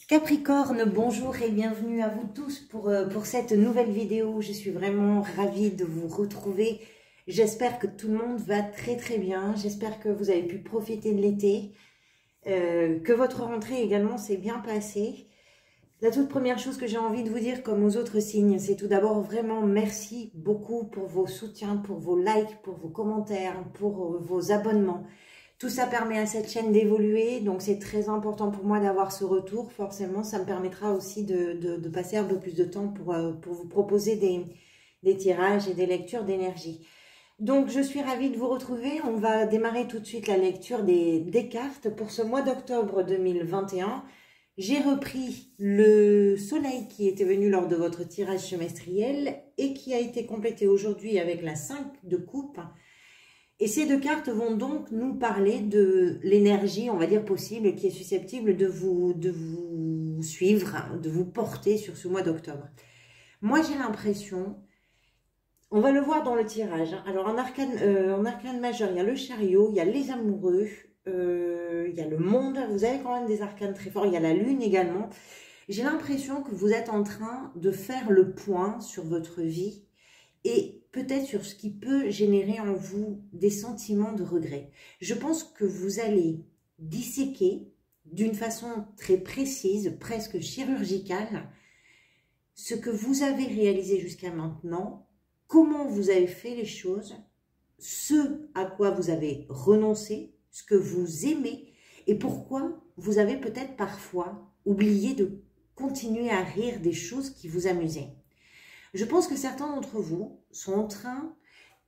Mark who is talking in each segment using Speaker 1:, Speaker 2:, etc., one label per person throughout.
Speaker 1: Capricorne, bonjour et bienvenue à vous tous pour cette nouvelle vidéo. Je suis vraiment ravie de vous retrouver. J'espère que tout le monde va très bien. J'espère que vous avez pu profiter de l'été, que votre rentrée également s'est bien passée. La toute première chose que j'ai envie de vous dire, comme aux autres signes, c'est tout d'abord vraiment merci beaucoup pour vos soutiens, pour vos likes, pour vos commentaires, pour vos abonnements. Tout ça permet à cette chaîne d'évoluer, donc c'est très important pour moi d'avoir ce retour. Forcément, ça me permettra aussi de passer un peu plus de temps pour vous proposer des tirages et des lectures d'énergie. Donc, je suis ravie de vous retrouver. On va démarrer tout de suite la lecture des cartes. Pour ce mois d'octobre 2021, j'ai repris le soleil qui était venu lors de votre tirage semestriel et qui a été complété aujourd'hui avec la 5 de coupe. Et ces deux cartes vont donc nous parler de l'énergie, on va dire, possible, qui est susceptible de vous suivre, de vous porter sur ce mois d'octobre. Moi, j'ai l'impression, on va le voir dans le tirage, hein. Alors, en arcane majeur, il y a le chariot, il y a les amoureux, il y a le monde, vous avez quand même des arcanes très forts, il y a la lune également. J'ai l'impression que vous êtes en train de faire le point sur votre vie et peut-être sur ce qui peut générer en vous des sentiments de regret. Je pense que vous allez disséquer d'une façon très précise, presque chirurgicale, ce que vous avez réalisé jusqu'à maintenant, comment vous avez fait les choses, ce à quoi vous avez renoncé, ce que vous aimez et pourquoi vous avez peut-être parfois oublié de continuer à rire des choses qui vous amusaient. Je pense que certains d'entre vous sont en train,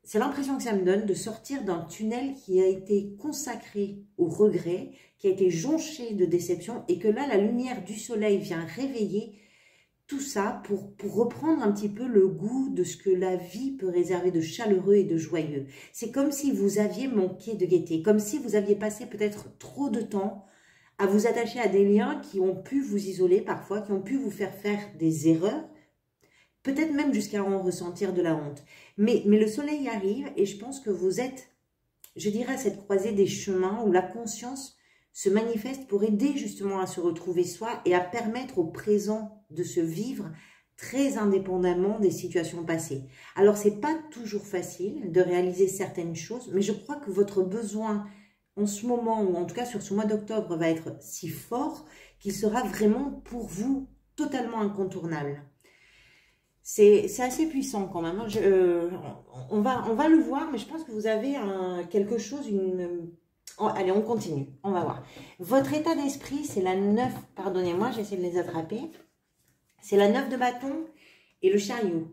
Speaker 1: c'est l'impression que ça me donne, de sortir d'un tunnel qui a été consacré au regret, qui a été jonché de déception et que là, la lumière du soleil vient réveiller tout ça pour reprendre un petit peu le goût de ce que la vie peut réserver de chaleureux et de joyeux. C'est comme si vous aviez manqué de gaieté, comme si vous aviez passé peut-être trop de temps à vous attacher à des liens qui ont pu vous isoler parfois, qui ont pu vous faire des erreurs, peut-être même jusqu'à en ressentir de la honte. Mais le soleil arrive et je pense que vous êtes, je dirais, à cette croisée des chemins où la conscience se manifeste pour aider justement à se retrouver soi et à permettre au présent de se vivre très indépendamment des situations passées. Alors, c'est pas toujours facile de réaliser certaines choses, mais je crois que votre besoin en ce moment, ou en tout cas sur ce mois d'octobre, va être si fort qu'il sera vraiment pour vous totalement incontournable. C'est assez puissant quand même. On va le voir, mais je pense que vous avez quelque chose, allez, on continue, on va voir. Votre état d'esprit, c'est la 9, pardonnez-moi, j'essaie de les attraper. C'est la 9 de bâton et le chariot.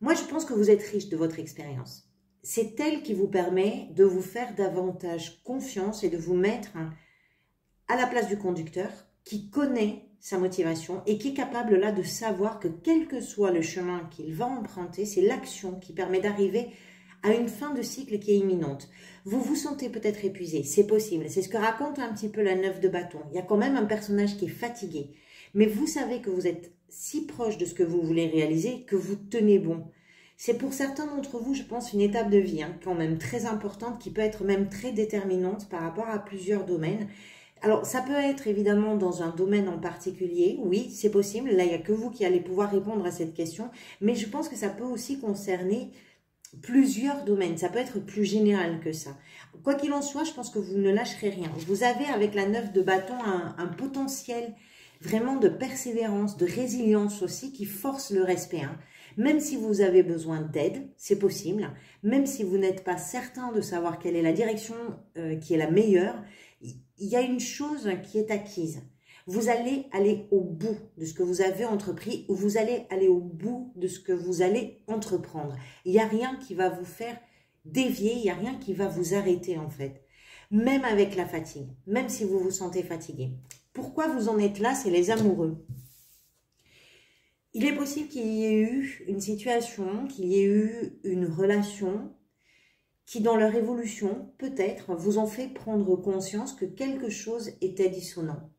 Speaker 1: Moi, je pense que vous êtes riche de votre expérience. C'est elle qui vous permet de vous faire davantage confiance et de vous mettre à la place du conducteur qui connaît sa motivation et qui est capable là de savoir que quel que soit le chemin qu'il va emprunter, c'est l'action qui permet d'arriver à une fin de cycle qui est imminente. Vous vous sentez peut-être épuisé, c'est possible, c'est ce que raconte un petit peu la 9 de bâton. Il y a quand même un personnage qui est fatigué, mais vous savez que vous êtes si proche de ce que vous voulez réaliser que vous tenez bon. C'est pour certains d'entre vous, je pense, une étape de vie quand même très importante qui peut être même très déterminante par rapport à plusieurs domaines. Alors, ça peut être évidemment dans un domaine en particulier, oui, c'est possible, là, il n'y a que vous qui allez pouvoir répondre à cette question, mais je pense que ça peut aussi concerner plusieurs domaines, ça peut être plus général que ça. Quoi qu'il en soit, je pense que vous ne lâcherez rien. Vous avez avec la 9 de bâton un potentiel vraiment de persévérance, de résilience aussi qui force le respect. Même si vous avez besoin d'aide, c'est possible, même si vous n'êtes pas certain de savoir quelle est la direction qui est la meilleure, il y a une chose qui est acquise. Vous allez aller au bout de ce que vous avez entrepris ou vous allez aller au bout de ce que vous allez entreprendre. Il n'y a rien qui va vous faire dévier, il n'y a rien qui va vous arrêter en fait. Même avec la fatigue, même si vous vous sentez fatigué. Pourquoi vous en êtes là? C'est les amoureux. Il est possible qu'il y ait eu une situation, qu'il y ait eu une relation qui dans leur évolution, peut-être, vous ont fait prendre conscience que quelque chose était dissonant.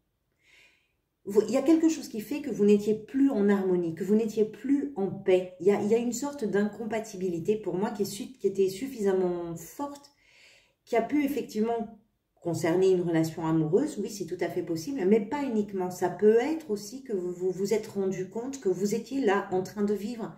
Speaker 1: Il y a quelque chose qui fait que vous n'étiez plus en harmonie, que vous n'étiez plus en paix. Il y a une sorte d'incompatibilité pour moi qui était suffisamment forte, qui a pu effectivement concerner une relation amoureuse, oui, c'est tout à fait possible, mais pas uniquement. Ça peut être aussi que vous vous êtes rendu compte que vous étiez là en train de vivre.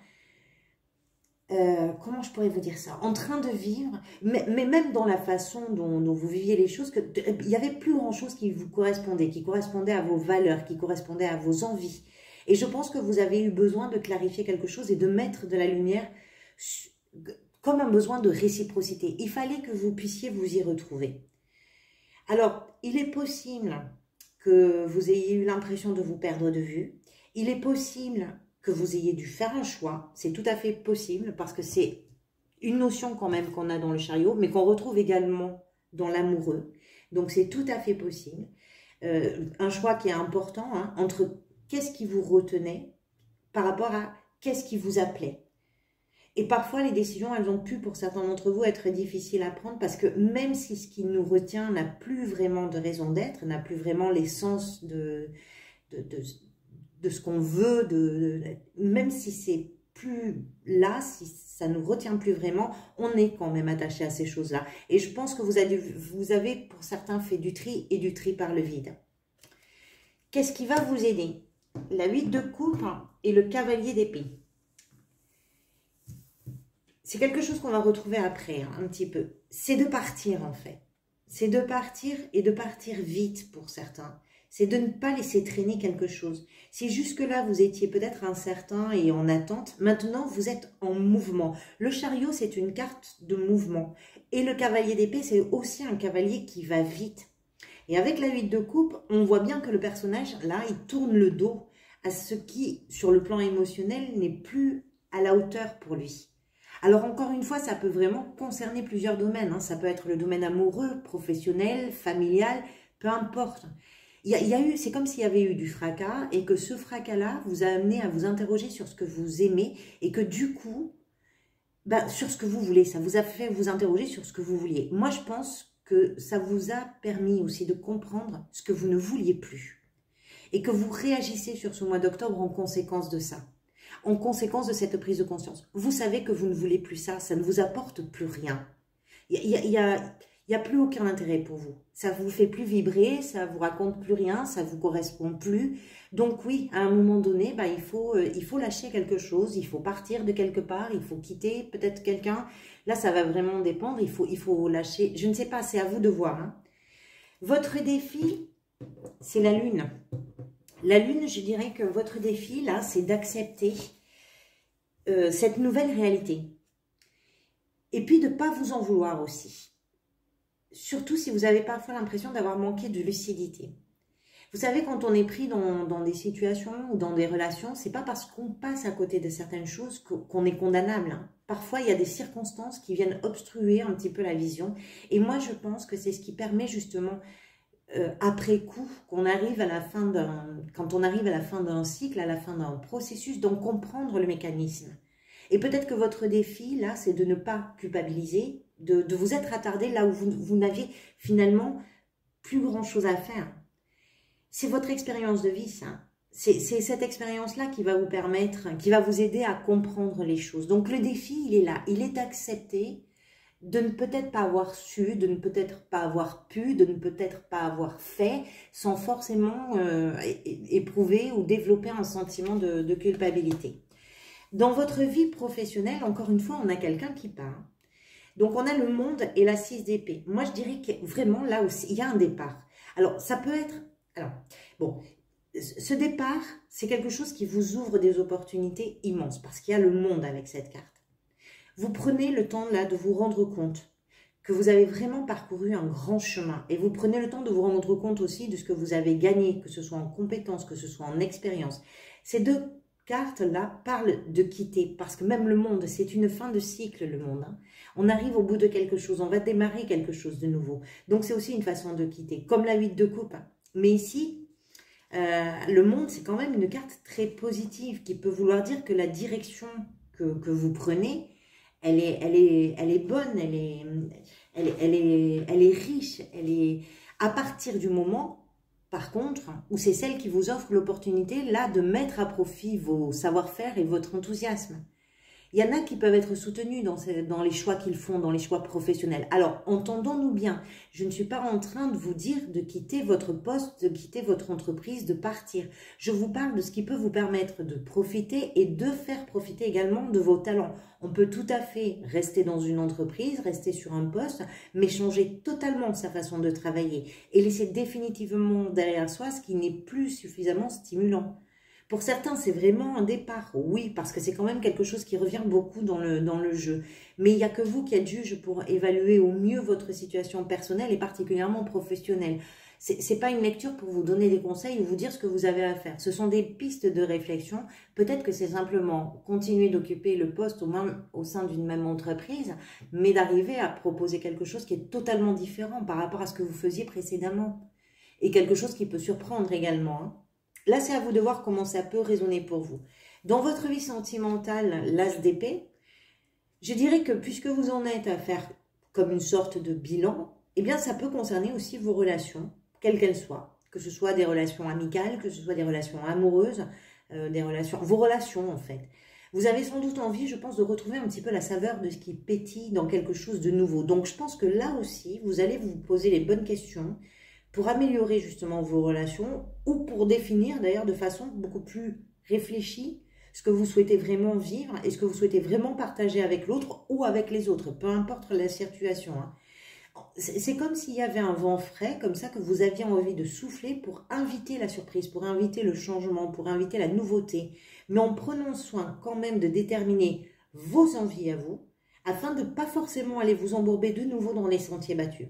Speaker 1: Comment je pourrais vous dire ça? En train de vivre, mais même dans la façon dont vous viviez les choses, il n'y avait plus grand-chose qui vous correspondait, qui correspondait à vos valeurs, qui correspondait à vos envies. Et je pense que vous avez eu besoin de clarifier quelque chose et de mettre de la lumière comme un besoin de réciprocité. Il fallait que vous puissiez vous y retrouver. Alors, il est possible que vous ayez eu l'impression de vous perdre de vue. Il est possible que vous ayez dû faire un choix. C'est tout à fait possible parce que c'est une notion quand même qu'on a dans le chariot, mais qu'on retrouve également dans l'amoureux. Donc, c'est tout à fait possible. Un choix qui est important hein, entre qu'est-ce qui vous retenait par rapport à qu'est-ce qui vous appelait. Et parfois, les décisions, elles ont pu, pour certains d'entre vous, être difficiles à prendre parce que même si ce qui nous retient n'a plus vraiment de raison d'être, n'a plus vraiment l'essence de ce qu'on veut, même si c'est plus là, si ça ne nous retient plus vraiment, on est quand même attaché à ces choses-là. Et je pense que vous avez, pour certains, fait du tri et du tri par le vide. Qu'est-ce qui va vous aider? La 8 de coupe et le cavalier d'épée. C'est quelque chose qu'on va retrouver après, hein, un petit peu. C'est de partir, en fait. C'est de partir et de partir vite pour certains. C'est de ne pas laisser traîner quelque chose. Si jusque-là, vous étiez peut-être incertain et en attente, maintenant, vous êtes en mouvement. Le chariot, c'est une carte de mouvement. Et le cavalier d'épée, c'est aussi un cavalier qui va vite. Et avec la 8 de coupe, on voit bien que le personnage, là, il tourne le dos à ce qui, sur le plan émotionnel, n'est plus à la hauteur pour lui. Alors, encore une fois, ça peut vraiment concerner plusieurs domaines. Hein. Ça peut être le domaine amoureux, professionnel, familial, peu importe. C'est comme s'il y avait eu du fracas et que ce fracas-là vous a amené à vous interroger sur ce que vous aimez et que du coup, sur ce que vous voulez, ça vous a fait vous interroger sur ce que vous vouliez. Moi, je pense que ça vous a permis aussi de comprendre ce que vous ne vouliez plus et que vous réagissez sur ce mois d'octobre en conséquence de ça. En conséquence de cette prise de conscience. Vous savez que vous ne voulez plus ça, ça ne vous apporte plus rien. Il y a plus aucun intérêt pour vous. Ça ne vous fait plus vibrer, ça ne vous raconte plus rien, ça ne vous correspond plus. Donc oui, à un moment donné, il faut lâcher quelque chose, il faut partir de quelque part, il faut quitter peut-être quelqu'un. Là, ça va vraiment dépendre, il faut lâcher. Je ne sais pas, c'est à vous de voir. Hein. Votre défi, c'est la lune. La lune, je dirais que votre défi, là, c'est d'accepter cette nouvelle réalité. Et puis, de ne pas vous en vouloir aussi. Surtout si vous avez parfois l'impression d'avoir manqué de lucidité. Vous savez, quand on est pris dans des situations ou dans des relations, c'est pas parce qu'on passe à côté de certaines choses qu'on est condamnable. Hein. Parfois, il y a des circonstances qui viennent obstruer un petit peu la vision. Et moi, je pense que c'est ce qui permet justement... après coup, quand on arrive à la fin d'un cycle, à la fin d'un processus, donc comprendre le mécanisme. Et peut-être que votre défi, là, c'est de ne pas culpabiliser, de vous être attardé là où vous n'aviez finalement plus grand-chose à faire. C'est votre expérience de vie, ça. C'est cette expérience-là qui va vous permettre, qui va vous aider à comprendre les choses. Donc le défi, il est là, il est d'accepter de ne peut-être pas avoir su, de ne peut-être pas avoir pu, de ne peut-être pas avoir fait, sans forcément éprouver ou développer un sentiment de culpabilité. Dans votre vie professionnelle, encore une fois, on a quelqu'un qui part. Donc, on a le monde et la 6 d'épée. Moi, je dirais que vraiment, là aussi, il y a un départ. Alors, ça peut être... Alors, bon, ce départ, c'est quelque chose qui vous ouvre des opportunités immenses, parce qu'il y a le monde avec cette carte. Vous prenez le temps là de vous rendre compte que vous avez vraiment parcouru un grand chemin. Et vous prenez le temps de vous rendre compte aussi de ce que vous avez gagné, que ce soit en compétences, que ce soit en expérience. Ces deux cartes-là parlent de quitter, parce que même le monde, c'est une fin de cycle, le monde. Hein. On arrive au bout de quelque chose, on va démarrer quelque chose de nouveau. Donc c'est aussi une façon de quitter, comme la 8 de coupe. Hein. Mais ici, le monde, c'est quand même une carte très positive, qui peut vouloir dire que la direction que vous prenez, elle est bonne, elle est riche, elle est à partir du moment, par contre, où c'est celle qui vous offre l'opportunité là de mettre à profit vos savoir-faire et votre enthousiasme. Il y en a qui peuvent être soutenus dans les choix qu'ils font, dans les choix professionnels. Alors, entendons-nous bien, je ne suis pas en train de vous dire de quitter votre poste, de quitter votre entreprise, de partir. Je vous parle de ce qui peut vous permettre de profiter et de faire profiter également de vos talents. On peut tout à fait rester dans une entreprise, rester sur un poste, mais changer totalement sa façon de travailler et laisser définitivement derrière soi ce qui n'est plus suffisamment stimulant. Pour certains, c'est vraiment un départ, oui, parce que c'est quand même quelque chose qui revient beaucoup dans le jeu. Mais il n'y a que vous qui êtes juge pour évaluer au mieux votre situation personnelle et particulièrement professionnelle. Ce n'est pas une lecture pour vous donner des conseils ou vous dire ce que vous avez à faire. Ce sont des pistes de réflexion. Peut-être que c'est simplement continuer d'occuper le poste au sein d'une même entreprise, mais d'arriver à proposer quelque chose qui est totalement différent par rapport à ce que vous faisiez précédemment. Et quelque chose qui peut surprendre également, hein. Là, c'est à vous de voir comment ça peut résonner pour vous. Dans votre vie sentimentale, l'as d'épée, je dirais que puisque vous en êtes à faire comme une sorte de bilan, eh bien, ça peut concerner aussi vos relations, quelles qu'elles soient. Que ce soit des relations amicales, que ce soit des relations amoureuses, vos relations en fait. Vous avez sans doute envie, je pense, de retrouver un petit peu la saveur de ce qui pétille dans quelque chose de nouveau. Donc, je pense que là aussi, vous allez vous poser les bonnes questions pour améliorer justement vos relations ou pour définir d'ailleurs de façon beaucoup plus réfléchie ce que vous souhaitez vraiment vivre et ce que vous souhaitez vraiment partager avec l'autre ou avec les autres, peu importe la situation, hein. C'est comme s'il y avait un vent frais, comme ça, que vous aviez envie de souffler pour inviter la surprise, pour inviter le changement, pour inviter la nouveauté, mais en prenant soin quand même de déterminer vos envies à vous, afin de ne pas forcément aller vous embourber de nouveau dans les sentiers battus.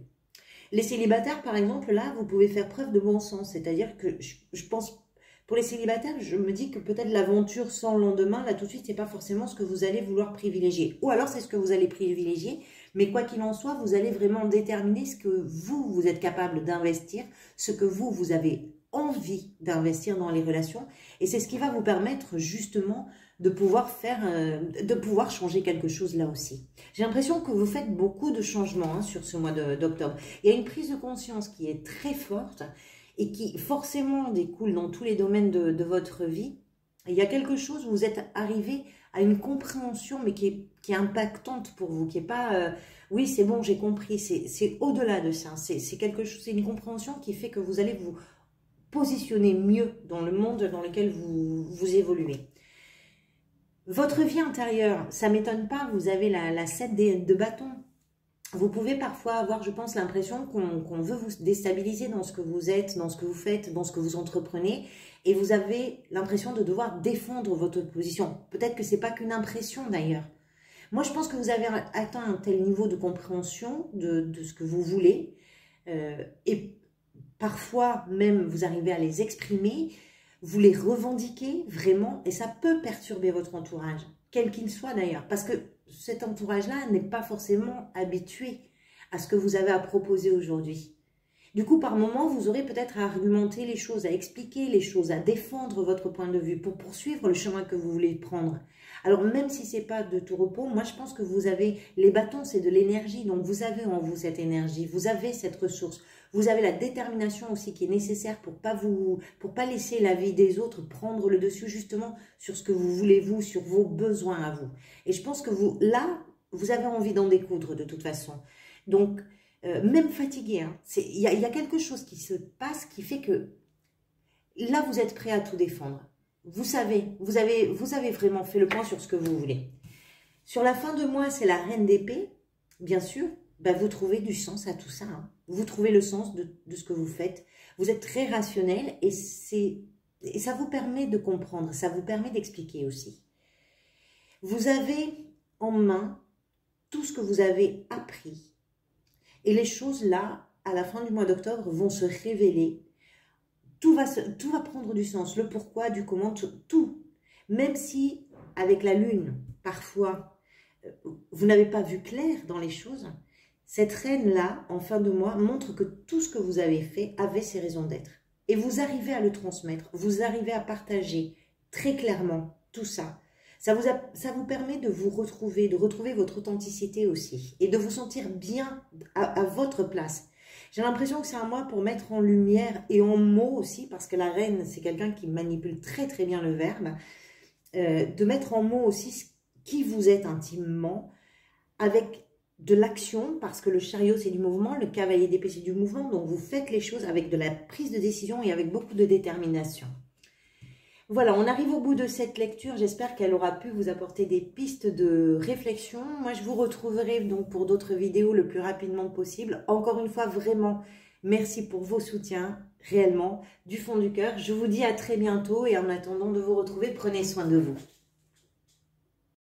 Speaker 1: Les célibataires, par exemple, là, vous pouvez faire preuve de bon sens. C'est-à-dire que je pense, pour les célibataires, je me dis que peut-être l'aventure sans lendemain, là, tout de suite, c'est pas forcément ce que vous allez vouloir privilégier. Ou alors, c'est ce que vous allez privilégier. Mais quoi qu'il en soit, vous allez vraiment déterminer ce que vous êtes capable d'investir, ce que vous avez envie d'investir dans les relations. Et c'est ce qui va vous permettre, justement, de pouvoir changer quelque chose là aussi. J'ai l'impression que vous faites beaucoup de changements, hein, sur ce mois d'octobre. Il y a une prise de conscience qui est très forte et qui forcément découle dans tous les domaines de votre vie. Il y a quelque chose, vous êtes arrivé à une compréhension, mais qui est impactante pour vous, qui n'est pas oui, c'est bon, j'ai compris, c'est au-delà de ça. C'est quelque chose, c'est une compréhension qui fait que vous allez vous positionner mieux dans le monde dans lequel vous évoluez. Votre vie intérieure, ça ne m'étonne pas, vous avez la 7 de bâton. Vous pouvez parfois avoir, je pense, l'impression qu'on veut vous déstabiliser dans ce que vous êtes, dans ce que vous faites, dans ce que vous entreprenez. Et vous avez l'impression de devoir défendre votre position. Peut-être que ce n'est pas qu'une impression d'ailleurs. Moi, je pense que vous avez atteint un tel niveau de compréhension de ce que vous voulez. Et parfois, même, vous arrivez à les exprimer. Vous les revendiquez vraiment et ça peut perturber votre entourage, quel qu'il soit d'ailleurs, parce que cet entourage-là n'est pas forcément habitué à ce que vous avez à proposer aujourd'hui. Du coup, par moment, vous aurez peut-être à argumenter les choses, à expliquer les choses, à défendre votre point de vue pour poursuivre le chemin que vous voulez prendre. Alors, même si ce n'est pas de tout repos, moi, je pense que vous avez, les bâtons, c'est de l'énergie, donc vous avez en vous cette énergie, vous avez cette ressource. Vous avez la détermination aussi qui est nécessaire pour pas laisser la vie des autres prendre le dessus justement sur ce que vous voulez vous, sur vos besoins à vous. Et je pense que vous avez envie d'en découdre de toute façon. Donc, même fatigué, hein, il y a quelque chose qui se passe qui fait que là, vous êtes prêt à tout défendre. Vous avez vraiment fait le point sur ce que vous voulez. Sur la fin de mois, c'est la reine d'épée, bien sûr. Ben, vous trouvez du sens à tout ça, hein. Vous trouvez le sens de ce que vous faites. Vous êtes très rationnel et ça vous permet de comprendre, ça vous permet d'expliquer aussi. Vous avez en main tout ce que vous avez appris. Et les choses là, à la fin du mois d'octobre, vont se révéler. Tout va prendre du sens, le pourquoi, du comment, tout. Même si, avec la lune, parfois, vous n'avez pas vu clair dans les choses, cette reine-là, en fin de mois, montre que tout ce que vous avez fait avait ses raisons d'être. Et vous arrivez à le transmettre, vous arrivez à partager très clairement tout ça. Ça vous permet de vous retrouver, de retrouver votre authenticité aussi. Et de vous sentir bien à votre place. J'ai l'impression que c'est un mois pour mettre en lumière et en mots aussi, parce que la reine, c'est quelqu'un qui manipule très très bien le verbe, de mettre en mots aussi qui vous êtes intimement, avec de l'action, parce que le chariot c'est du mouvement, le cavalier d'épée c'est du mouvement, donc vous faites les choses avec de la prise de décision et avec beaucoup de détermination. Voilà, on arrive au bout de cette lecture, j'espère qu'elle aura pu vous apporter des pistes de réflexion. Moi je vous retrouverai donc pour d'autres vidéos le plus rapidement possible. Encore une fois, vraiment, merci pour vos soutiens, réellement, du fond du cœur. Je vous dis à très bientôt et en attendant de vous retrouver, prenez soin de vous.